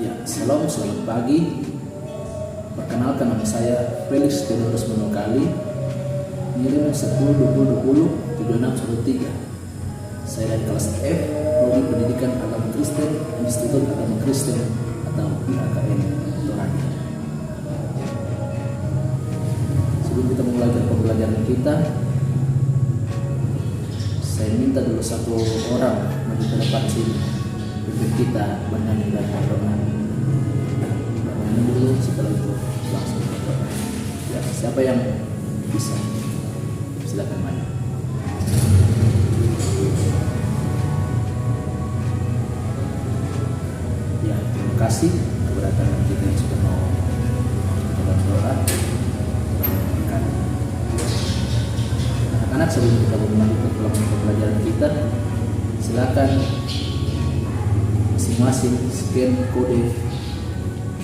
Ya, selamat pagi. Perkenalkan, nama saya Felix Theodorus Monokali, nilai 10-20-20-7613. Saya dari kelas F, Prodi Pendidikan Agama Kristen, Institut Agama Kristen atau IAKN Toraja. Sebelum kita memulai pembelajaran kita, saya minta dulu satu orang maju ke depan sini, pimpin kita bernyanyi dan berdoa. Bernyanyi dulu, setelah itu langsung berdoa. Ya, siapa yang bisa? Silakan maju. Ya, terima kasih keberatan kita yang sudah mau berdoa. Anak-anak, sebelum kita melanjutkan pembelajaran kita, silakan masing-masing scan kode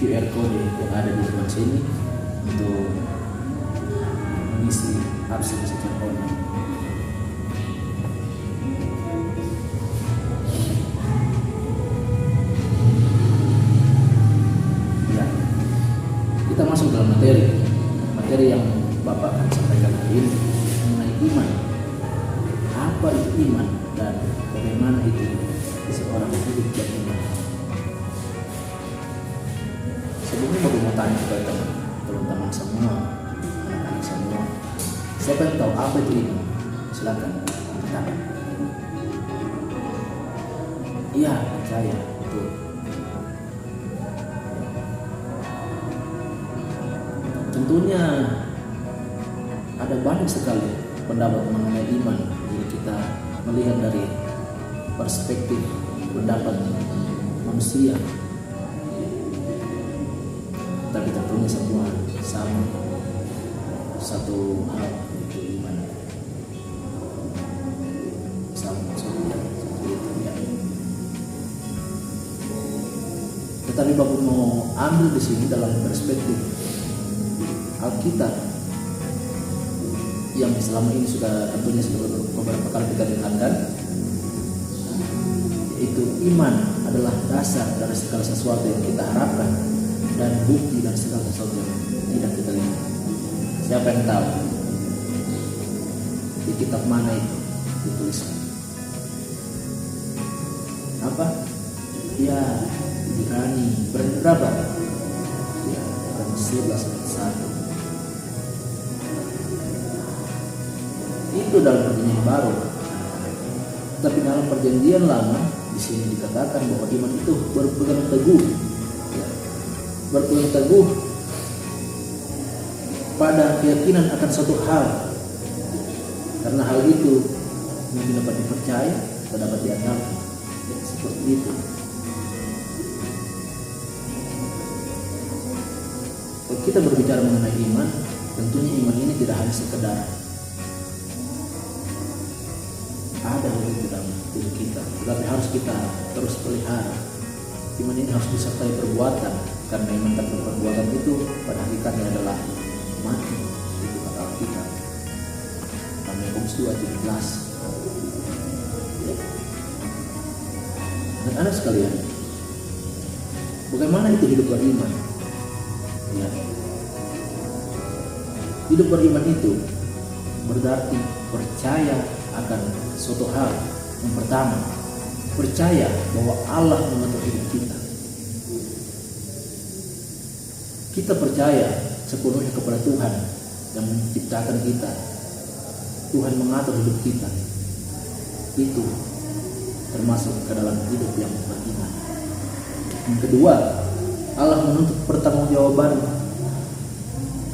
QR code yang ada di depan sini untuk mengisi absen secara online. Ya, kita masuk dalam materi yang Bapak akan sampaikan hari ini mengenai iman. Apa itu iman dan bagaimana itu seorang hidup beriman? Sebelumnya Bapak mau tanya kepada teman-teman semua, anak-anak semua, siapa yang tahu apa itu iman? Silakan katakan. Iya, saya betul. Tentunya ada banyak sekali pendapat mengenai iman jika kita melihat dari perspektif pendapat manusia. Tapi tentunya semua sama satu hal, yaitu iman. Sama seperti itu ya. Tetapi Bapak mau ambil di sini dalam perspektif Alkitab yang selama ini tentunya sudah beberapa kali kita dengarkan, yaitu iman adalah dasar dari segala sesuatu yang kita harapkan dan bukti dari segala sesuatu yang tidak kita lihat. Siapa yang tahu di kitab mana itu dituliskan? Apa? Ya, Ibrani berapa? Ya, Ibrani 11 ayat 1. Itu dalam perjanjian baru. Tapi dalam perjanjian lama di sini dikatakan bahwa iman itu berpegang teguh, ya, berpegang teguh pada keyakinan akan suatu hal. Karena hal itu mungkin dapat dipercaya atau dapat dianggap, ya, seperti itu. Kalau kita berbicara mengenai iman, tentunya iman ini tidak hanya sekedar ada di dalam diri kita, tetapi harus kita terus pelihara. Iman ini harus disertai perbuatan, karena iman tanpa perbuatan itu pada hakikatnya adalah mati. Itu kata Alkitab. Yakobus 2:17. Ya. Anak-anak sekalian, bagaimana itu hidup beriman? Ya. Hidup beriman itu berarti percaya akan suatu hal. Yang pertama, percaya bahwa Allah mengatur hidup kita. Kita percaya sepenuhnya kepada Tuhan yang menciptakan kita. Tuhan mengatur hidup kita. Itu termasuk ke dalam hidup yang beriman. Yang kedua, Allah menuntut pertanggungjawaban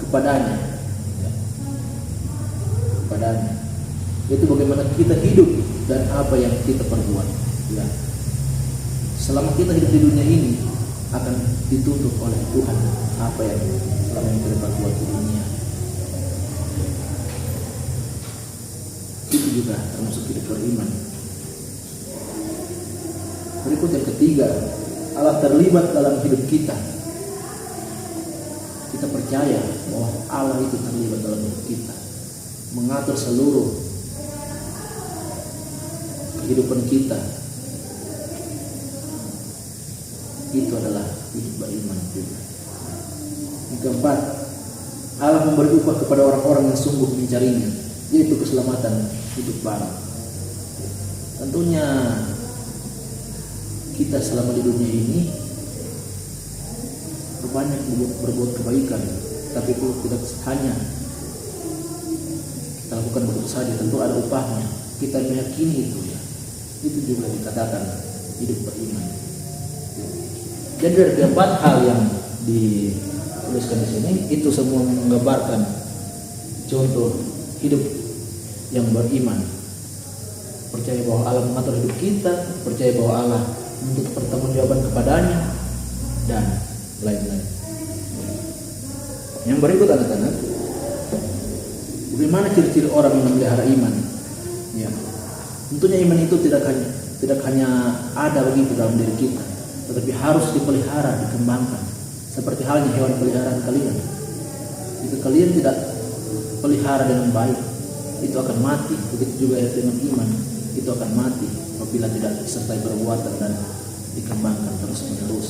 kepadanya. Itu bagaimana kita hidup dan apa yang kita perbuat. Ya. Selama kita hidup di dunia ini akan dituntut oleh Tuhan apa yang selama ini kita perbuat di dunia. Itu juga termasuk hidup beriman. Berikut yang ketiga, Allah terlibat dalam hidup kita. Kita percaya bahwa Allah itu terlibat dalam hidup kita, mengatur seluruh kehidupan kita. Itu adalah hidup beriman juga. Yang keempat, Allah memberi upah kepada orang-orang yang sungguh mencarinya, yaitu keselamatan hidup baru. Tentunya kita selama di dunia ini berbanyak berbuat kebaikan, tapi itu tidak hanya kita lakukan begitu saja, tentu ada upahnya. Kita meyakini itu ya, itu juga dikatakan hidup beriman. Jadi dari keempat hal yang dituliskan di sini, itu semua menggambarkan contoh hidup yang beriman. Percaya bahwa Allah mengatur hidup kita, percaya bahwa Allah menuntut pertanggungjawaban kepadanya, dan lain-lain. Yang berikut anak-anak, bagaimana ciri-ciri orang yang memelihara iman? Ya, tentunya iman itu tidak hanya ada begitu dalam diri kita, tetapi harus dipelihara, dikembangkan. Seperti halnya hewan peliharaan kalian. Jika kalian tidak pelihara dengan baik, itu akan mati. Begitu juga dengan iman, itu akan mati apabila tidak disertai perbuatan dan dikembangkan terus-menerus.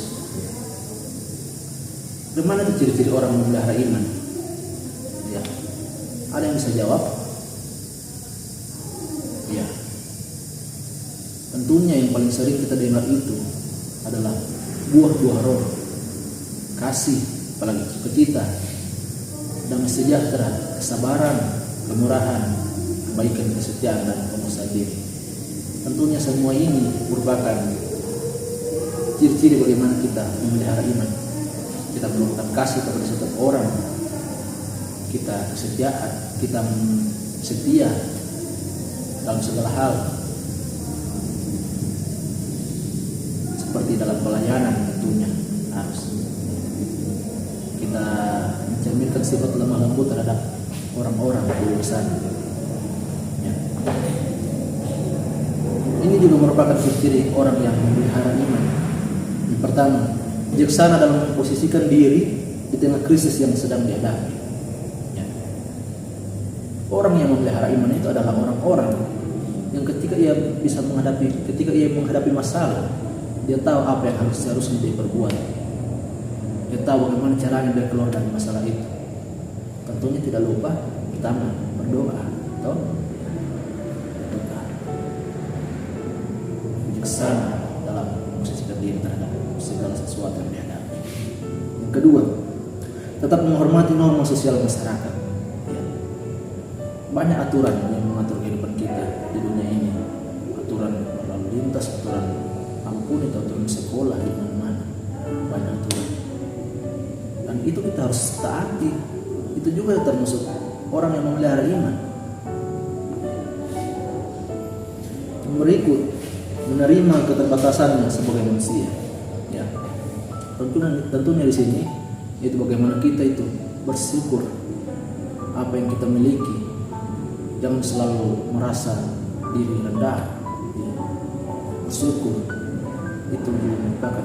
Bagaimana itu ciri-ciri orang memelihara iman? Ya, ada yang bisa jawab? Ya, tentunya yang paling sering kita dengar itu adalah buah-buah roh, kasih, apalagi sukacita, damai sejahtera, kesabaran, kemurahan, kebaikan, kesetiaan, dan pengusaha diri. Tentunya semua ini merupakan ciri-ciri bagaimana kita memelihara iman. Kita melakukan kasih kepada setiap orang, kita kesetiaan, kita setia dalam segala hal, seperti dalam pelayanan. Tentunya harus kita mencerminkan sifat lemah lembut terhadap orang-orang di luar sana. Ya. Ini juga merupakan ciri orang yang memelihara iman. Yang pertama, bijaksana dalam memposisikan diri di tengah krisis yang sedang dihadapi. Ya. Orang yang memelihara iman itu adalah orang-orang yang ketika ia menghadapi masalah, dia tahu apa yang seharusnya dia perbuat. Dia tahu bagaimana caranya dia keluar dari masalah itu. Tentunya tidak lupa pertama berdoa, atau berdoa. Bijaksana dalam memposisikan diri terhadap segala sesuatu yang dihadapi. Yang kedua, tetap menghormati norma sosial masyarakat. Ya. Banyak aturan yang mengatur kehidupan kita di dunia ini. Aturan lalu lintas, aturan ampun, itu aturan sekolah, di mana-mana banyak aturan. Dan itu kita harus taati. Itu juga termasuk orang yang memelihara iman. Yang berikut, menerima keterbatasannya sebagai manusia. Ya, tentunya di sini itu bagaimana kita itu bersyukur apa yang kita miliki. Jangan selalu merasa diri rendah. Ya. Bersyukur itu merupakan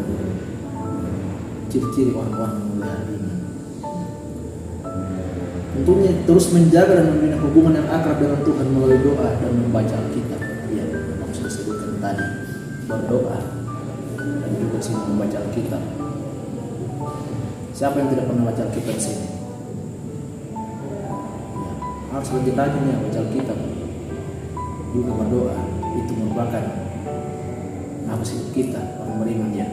ciri-ciri orang-orang yang memelihara iman. Tentunya terus menjaga dan membina hubungan yang akrab dengan Tuhan melalui doa dan membaca Alkitab. Ya, yang sudah sebutkan tadi, berdoa dan juga sini membaca Alkitab. Siapa yang tidak pernah baca Alkitab sini? Ya, harus lebih rajin ya baca Alkitab. Juga berdoa, itu merupakan nafas hidup kita orang beriman ya.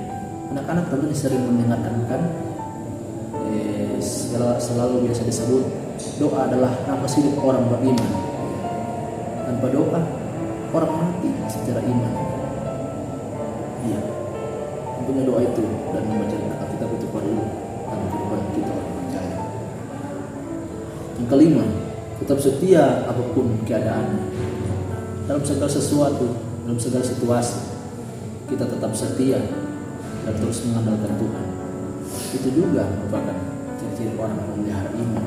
Anak-anak tentunya sering mendengarkan kan, selalu biasa disebut doa adalah nafas hidup orang beriman. Tanpa doa orang mati secara iman. Iya, tentunya doa itu dan membaca Alkitab itu perlu dalam kehidupan kita orang percaya. Yang kelima, tetap setia apapun keadaannya. Dalam segala sesuatu, dalam segala situasi, kita tetap setia dan terus mengandalkan Tuhan. Itu juga merupakan ciri-ciri orang yang memelihara iman.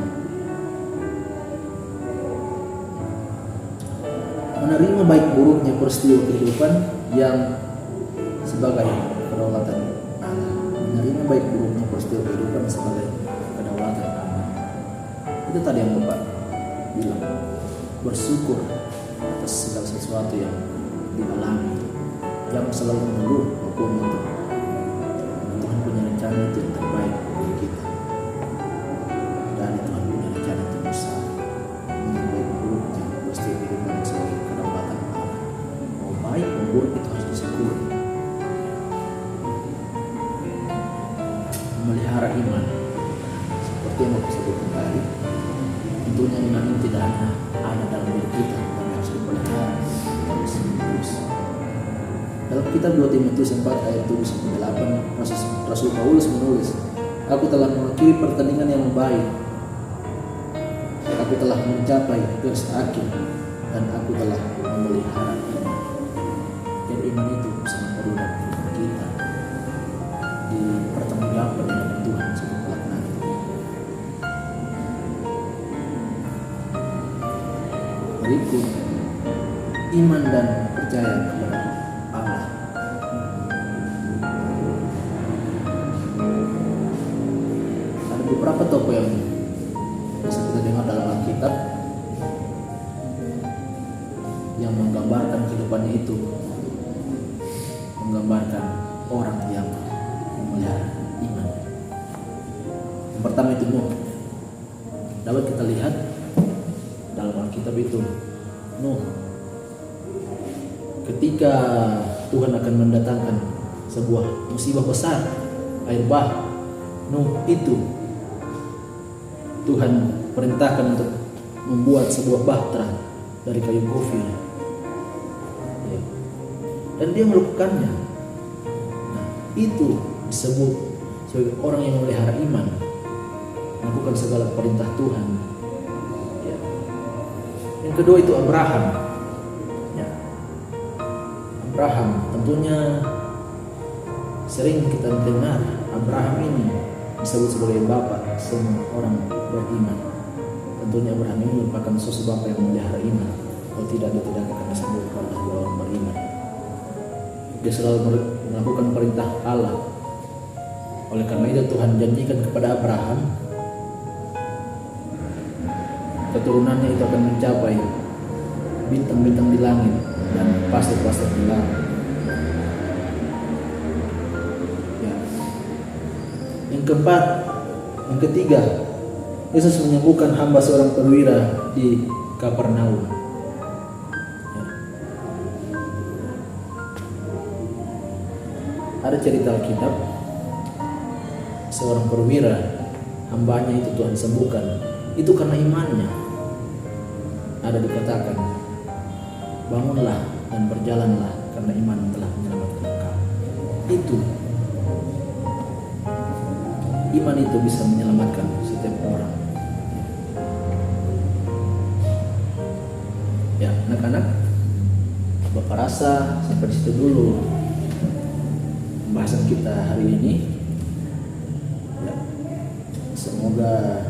Menerima baik buruknya peristiwa kehidupan yang sebagai kedaulatan Allah. Menerima baik buruknya peristiwa kehidupan sebagai kedaulatan Allah. Itu tadi yang Bapak bilang, bersyukur atas segala sesuatu yang dialami. Jangan selalu mengeluh maupun memelihara iman. Seperti yang aku sebutkan tadi, tentunya iman ini tidak hanya ada dalam diri kita, tapi harus dipelihara terus. Dalam kitab 2 Timotius 4 ayat 7-8, Rasul Paulus menulis, "Aku telah mengakhiri pertandingan yang baik, dan aku telah mencapai garis akhir, dan aku telah memelihara iman." Jadi iman itu sangat perlu dalam kehidupan kita, dipertanggungjawabkan dengan Tuhan sebagai kelak nanti. Berikut, iman dan percaya kepada Allah. Ada beberapa tokoh yang bisa kita dengar dalam Alkitab yang menggambarkan kehidupannya itu, menggambarkan orang yang memelihara iman. Yang pertama itu Nuh. Dapat kita lihat dalam Alkitab itu Nuh, ketika Tuhan akan mendatangkan sebuah musibah besar, air bah, Nuh itu Tuhan perintahkan untuk membuat sebuah bahtera dari kayu gofir, ya. Dan dia melakukannya. Nah, itu disebut sebagai orang yang memelihara iman, melakukan segala perintah Tuhan, ya. Yang kedua itu Abraham, ya. Abraham tentunya sering kita dengar Abraham ini disebut sebagai bapak semua orang beriman. Tentunya Abraham ini merupakan sosok bapak yang memelihara iman. Kalau tidak, dia tidak akan disebut adalah orang beriman. Dia selalu melakukan perintah Allah. Oleh karena itu Tuhan janjikan kepada Abraham, keturunannya itu akan mencapai bintang-bintang di langit dan pasir-pasir di langit. Ya. Yang keempat, yang ketiga, Yesus menyembuhkan hamba seorang perwira di Kapernaum. Ya. Ada cerita Alkitab, seorang perwira, hambanya itu Tuhan sembuhkan. Itu karena imannya. Ada dikatakan, bangunlah dan berjalanlah karena iman telah menyelamatkan engkau. Itu iman itu bisa menyelamatkan setiap orang. Ya, anak-anak, Bapak rasa sampai di situ dulu pembahasan kita hari ini. Ya, semoga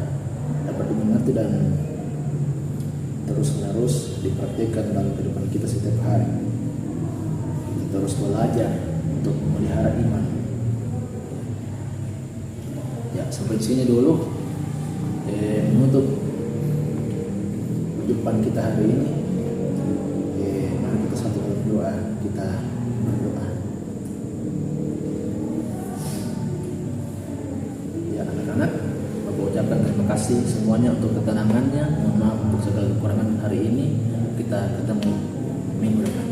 dapat dimengerti dan terus-menerus dipraktikkan dalam kehidupan kita setiap hari. Kita terus belajar untuk memelihara iman. Ya, sampai di sini dulu menutup perjumpaan kita hari ini. Mari kita satu berdoa. Kita berdoa. Ya, anak-anak, Bapak ucapkan terima kasih semuanya untuk ketenangannya. Mohon maaf untuk segala kekurangan hari ini. Kita ketemu minggu depan.